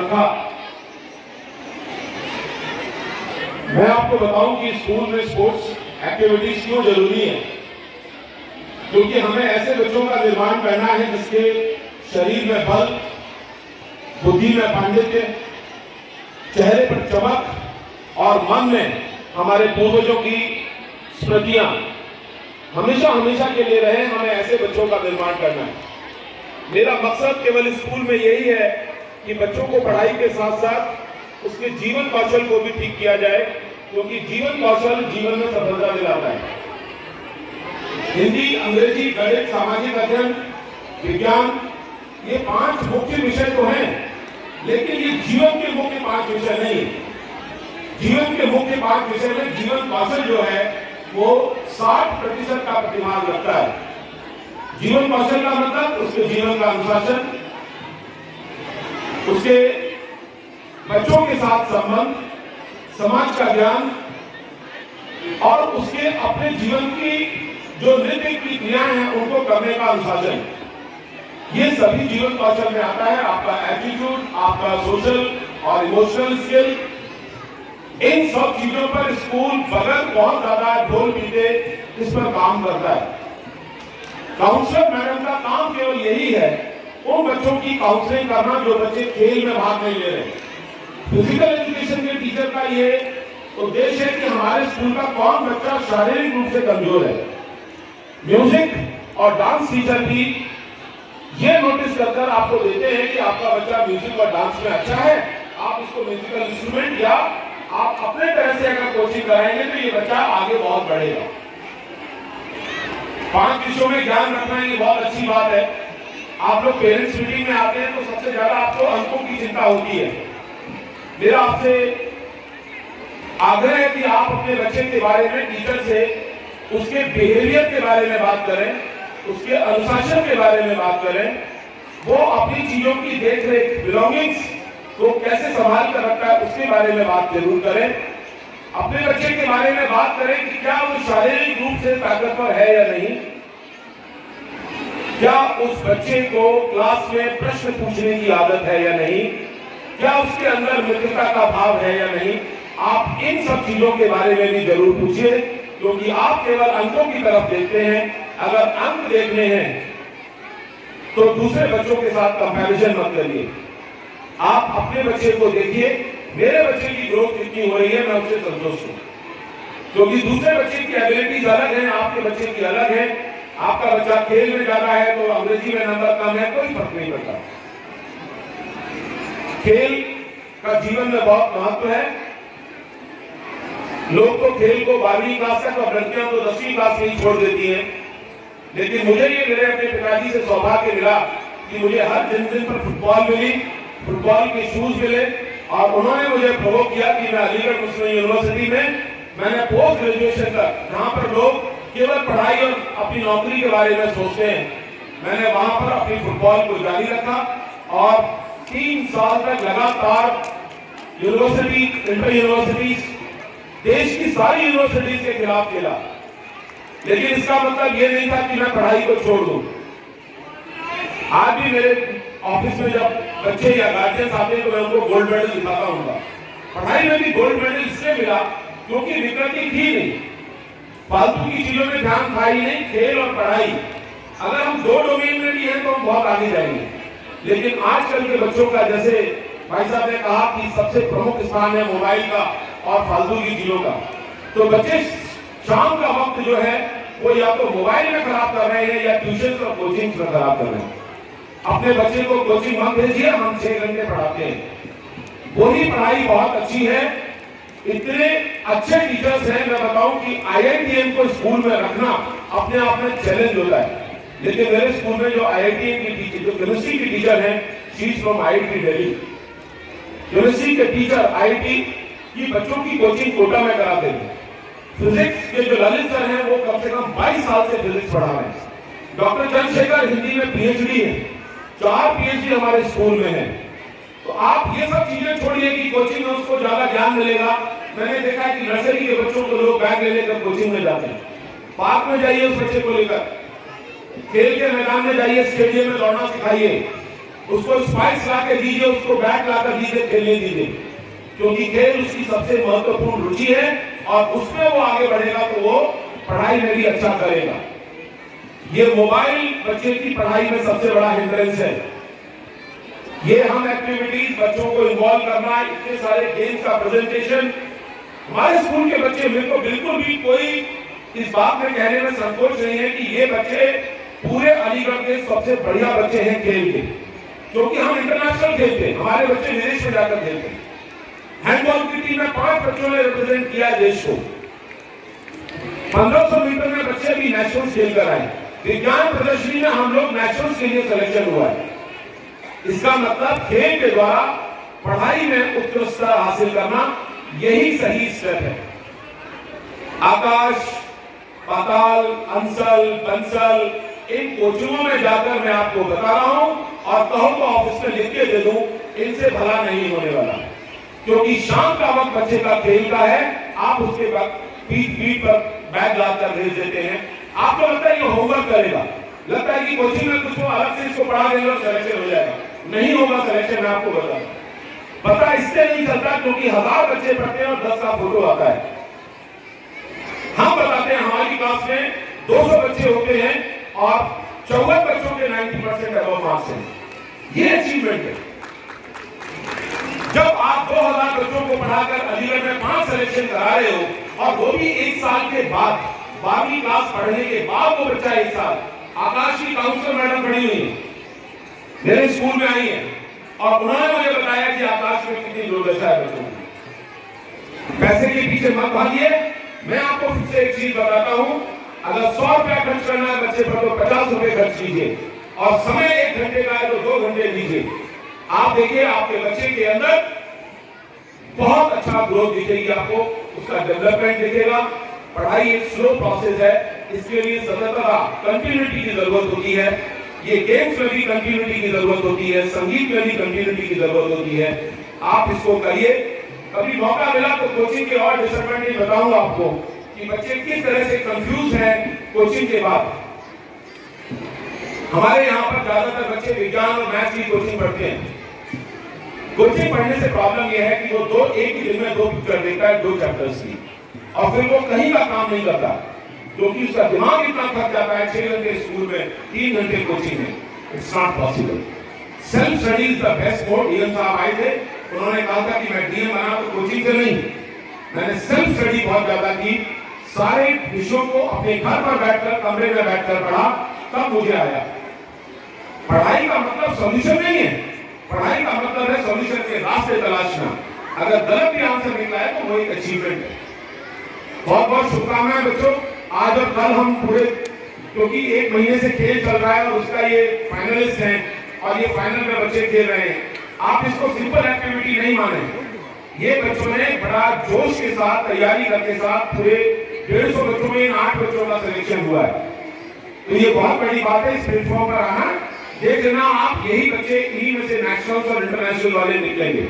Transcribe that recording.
रखा। मैं आपको बताऊं कि स्कूल में स्पोर्ट्स एक्टिविटीज क्यों जरूरी है, क्योंकि हमें ऐसे बच्चों का निर्माण करना है जिसके शरीर में बल, बुद्धि में पांडित्य, चेहरे पर चमक और मन में हमारे पूर्वजों की स्मृतियां हमेशा हमेशा के लिए रहे। हमें ऐसे बच्चों का निर्माण करना है। मेरा मकसद केवल स्कूल में यही है कि बच्चों को पढ़ाई के साथ साथ उसके जीवन कौशल को भी ठीक किया जाए, क्योंकि जीवन कौशल जीवन में सफलता दिलाता है। हिंदी, अंग्रेजी, गणित, सामाजिक अध्ययन, विज्ञान, ये 5 मुख्य विषय तो हैं, लेकिन ये जीवन के मुख्य 5 विषय नहीं। जीवन के मुख्य 5 विषय में जीवन कौशल जो है वो 60% का प्रतिभाग रखता है। जीवन कौशल का मतलब उसके जीवन का अनुशासन, उसके बच्चों के साथ संबंध, समाज का ज्ञान और उसके अपने जीवन की जो नैतिक क्रियाएं हैं उनको करने का अनुशासन। ये सभी जीवन कौशल में आता है। आपका एटीट्यूड, आपका सोशल और इमोशनल स्किल, इन सब चीजों पर स्कूल बगैर बहुत ज्यादा ढोल पीटे इस पर काम करता है। काउंसलर मैडम का काम केवल यही है उन बच्चों की काउंसलिंग करना जो बच्चे खेल में भाग नहीं ले रहे। फिजिकल एजुकेशन के टीचर का ये उद्देश्य है कि हमारे स्कूल का कौन बच्चा शारीरिक रूप से कमजोर है। म्यूजिक और डांस टीचर भी ये नोटिस कर आपको देते हैं कि आपका बच्चा म्यूजिक और डांस में अच्छा है, आप इसको म्यूजिकल इंस्ट्रूमेंट या आप अपने तरह से अगर कोचिंग कराएंगे तो ये बच्चा आगे बहुत बढ़ेगा। 5 विषयों में ज्ञान रखना ये बहुत अच्छी बात है। आप लोग पेरेंट्स मीटिंग में आते हैं तो सबसे ज्यादा आपको अंकों की चिंता होती है। मेरा आपसे आग्रह है कि आप अपने बच्चे के बारे में टीचर से उसके बिहेवियर के बारे में बात करें, उसके अनुशासन के बारे में बात करें, वो अपनी चीजों की देख रेख, बिलोंगिंग्स को कैसे संभाल कर रखता है उसके बारे में बात जरूर करें। अपने बच्चे के बारे में बात करें कि क्या वो शारीरिक रूप से ताकतवर है या नहीं, क्या उस बच्चे को क्लास में प्रश्न पूछने की आदत है या नहीं, क्या उसके अंदर मित्रता का भाव है या नहीं। आप इन सब चीजों के बारे में भी जरूर पूछिए, क्योंकि आप केवल अंकों की तरफ देखते हैं। अगर अंक देखने हैं तो दूसरे बच्चों के साथ कंपैरिजन मत करिए। आप अपने बच्चे को देखिए, मेरे बच्चे की ग्रोथ कितनी हो रही है, मैं उससे संतुष्ट हूं, क्योंकि दूसरे बच्चे की एबिलिटीज अलग है, आपके बच्चे की अलग है। आपका बच्चा खेल में ज्यादा है तो अंग्रेजी में नंबर कम है, कोई फर्क नहीं पड़ता। खेल का जीवन में बहुत महत्व है। लोग तो खेल को 12वीं क्लास तक और लड़कियां तो 10वीं क्लास में ही छोड़ देती हैं, लेकिन मुझे ये मेरे अपने पिताजी से सौभाग्य मिला कि मुझे हर जन्मदिन पर फुटबॉल मिली, फुटबॉल के शूज मिले, और उन्होंने मुझे प्रोवोक किया कि मैं अलीगढ़ मुस्लिम यूनिवर्सिटी में मैंने पोस्ट ग्रेजुएशन तक, जहां पर लोग केवल पढ़ाई और अपनी नौकरी के बारे में सोचते हैं, मैंने वहां पर अपनी फुटबॉल को जारी रखा और 3 साल तक लगातार यूनिवर्सिटी, इंटर यूनिवर्सिटीज, देश की सारी यूनिवर्सिटीज के खिलाफ खेला। लेकिन इसका मतलब ये नहीं था कि मैं पढ़ाई को छोड़ दूं। आज भी मेरे ऑफिस में जब बच्चे या गार्जियंस आते हैं तो मैं उनको गोल्ड मेडल दिखाता हूँ। पढ़ाई में भी गोल्ड मेडल इसलिए मिला क्योंकि विकृति थी नहीं, फालतू की चीजों में ध्यान था ही नहीं, खेल और पढ़ाई। अगर हम 2 डोमेन में भी हैं तो हम बहुत आगे जाएंगे। लेकिन आजकल के बच्चों का, जैसे भाई साहब ने कहा कि सबसे प्रमुख स्थान है मोबाइल का और फालतू की चीजों का, तो बच्चे शाम का वक्त जो है वो या तो मोबाइल में खराब कर रहे हैं या ट्यूशन और कोचिंग में खराब कर रहे हैं। अपने बच्चे को कोचिंग मत भेजिए, हम 6 घंटे पढ़ाते हैं, वही पढ़ाई बहुत अच्छी है। इतने अच्छे टीचर्स हैं, मैं बताऊं कि IITM को स्कूल में रखना अपने आप में चैलेंज होता है। लेकिन मेरे स्कूल में जो IITM की टीचर, जो केमिस्ट्री की टीचर हैं, she is from IIT Delhi. Chemistry के टीचर IIT की बच्चों की कोचिंग कोटा में कराते हैं। फिजिक्स के जो ललित सर हैं वो कम से कम 22 साल से फिजिक्स पढ़ा रहे हैं। डॉक्टर चंद्रशेखर हिंदी में PhD है, 4 PhD हमारे स्कूल में है। तो आप ये सब चीजें छोड़िए कि कोचिंग में उसको ज्यादा ज्ञान मिलेगा। मैंने देखा है कि नर्सरी के बच्चों को लोग बैग ले लेकर कोचिंग में जाते हैं। पार्क में जाइए उस बच्चे को लेकर, खेल के मैदान में जाइए, स्टेडियम में दौड़ना सिखाइए। उसको स्पाइस ला के दीजिए, उसको बैट ला कर दीजिए, खेलने दीजिए, क्योंकि खेल उसकी सबसे महत्वपूर्ण रुचि है और उसमें वो आगे बढ़ेगा तो वो पढ़ाई में भी अच्छा करेगा। ये मोबाइल बच्चे की पढ़ाई में सबसे बड़ा हिंड्रेंस है। ये हम एक्टिविटीज बच्चों को इन्वॉल्व करना, इतने सारे गेम्स का प्रेजेंटेशन, हमारे स्कूल के बच्चे, मेरे को बिल्कुल भी कोई इस बात में कहने में संकोच नहीं है कि ये बच्चे पूरे अलीगढ़ के सबसे बढ़िया बच्चे हैं खेल के, क्योंकि हम इंटरनेशनल खेलते हैं, हमारे बच्चे विदेश में जाकर खेलते हैं। हैंडबॉल की टीम में 5 बच्चों ने रिप्रेजेंट किया देश को। 1500 मीटर में बच्चे भी नेशनल खेल कर आए। विज्ञान प्रदर्शनी में हम लोग नेशनल के लिए सिलेक्शन हुआ है। इसका मतलब खेल के द्वारा पढ़ाई में उत्कृष्टता हासिल करना, यही सही स्टेप है। आकाश, पाताल, अंसल, बंसल, इन कोचिंगों में जाकर मैं आपको बता रहा हूं और कहूं तो ऑफिस में लिख के दे दूं, इनसे भला नहीं होने वाला, क्योंकि शाम का वक्त बच्चे का खेल का है। आप उसके पीठ पर बैग लाकर भेज देते हैं, आपको लगता है ये होमवर्क करेगा, लगता है कि कोचिंग में कुछ अलग से इसको पढ़ा देंगे और सिलेक्शन हो जाएगा। नहीं होगा सिलेक्शन, मैं आपको बता, पता इससे नहीं चलता क्योंकि 1000 बच्चे पढ़ते हैं और 10 का फोटो आता है। हम बताते हैं हमारी क्लास में 200 बच्चे होते हैं और 54 बच्चों के 90% अबव मार्क्स हैं। ये अचीवमेंट है। जब आप 2000 बच्चों को पढ़ाकर अलीगढ़ में 5 सिलेक्शन करा रहे हो और वो भी 1 साल के बाद, 12वीं क्लास पढ़ने के बाद, वो बच्चा 1 साल, आकाश की काउंसलर मैडम खड़ी हुई है, मेरे स्कूल में आई है और उन्होंने मुझे बताया कि आकाश में कितनी दुर्दशा है बच्चों की। पैसे के पीछे मत भागिए। मैं आपको फिर से एक चीज बताता हूं, अगर 100 रुपया खर्च करना है बच्चे पर तो 50 रुपए खर्च कीजिए और समय 1 घंटे का है तो 2 घंटे दीजिए। आप देखिए आपके बच्चे के अंदर बहुत अच्छा ग्रोथ दिखेगी, आपको उसका डेवलपमेंट दिखेगा। पढ़ाई एक स्लो प्रोसेस है, इसके लिए सततता, कंटिन्यूटी की जरूरत होती है। ये गेम्स में भी कंटिन्यूटी की जरूरत होती है, संगीत में भी कंटिन्यूटी की जरूरत होती है। आप इसको करिए। कभी मौका मिला तो कोचिंग के और डिसएडवांटेज बताऊंगा आपको कि बच्चे किस तरह से कंफ्यूज हैं कोचिंग के बाद। हमारे यहाँ पर ज्यादातर बच्चे विज्ञान और मैथ्स की कोचिंग पढ़ते हैं। कोचिंग पढ़ने से प्रॉब्लम यह है कि वो एक ही दिन में 2 पिक्चर देखता है, 2 चैप्टर्स की, और फिर वो कहीं का काम नहीं करता क्योंकि उसका दिमाग इतना थक जाता है। 6 घंटे स्कूल में, 3 घंटे कोचिंग में। It's not possible. Self study is the best mode. DM साहब आए थे, उन्होंने कहा था कि मैं डीएम बना तो कोचिंग से नहीं, मैंने सेल्फ स्टडी बहुत ज्यादा की, सारे विषयों को अपने घर पर बैठकर, कमरे में बैठकर पढ़ा, तब मुझे आया। पढ़ाई का मतलब सॉल्यूशन नहीं है, पढ़ाई का मतलब है सॉल्यूशन के रास्ते तलाशना। अगर गलत भी आंसर निकला है तो वो एक अचीवमेंट है। बहुत बहुत शुभकामनाएं बच्चों। आज और कल हम पूरे, क्योंकि 1 महीने से खेल चल रहा है और उसका ये फाइनलिस्ट हैं और ये फाइनल में बच्चे खेल रहे हैं, आप इसको सिंपल एक्टिविटी नहीं माने। ये बच्चों ने बड़ा जोश के साथ, तैयारी करके साथ, पूरे 150 बच्चों में इन 8 बच्चों का सिलेक्शन हुआ है। तो ये बहुत बड़ी बात है। इस प्लेटफॉर्म पर आना, देख लेना आप, यही बच्चे इन्हीं में से नेशनल और इंटरनेशनल वाले निकलेंगे।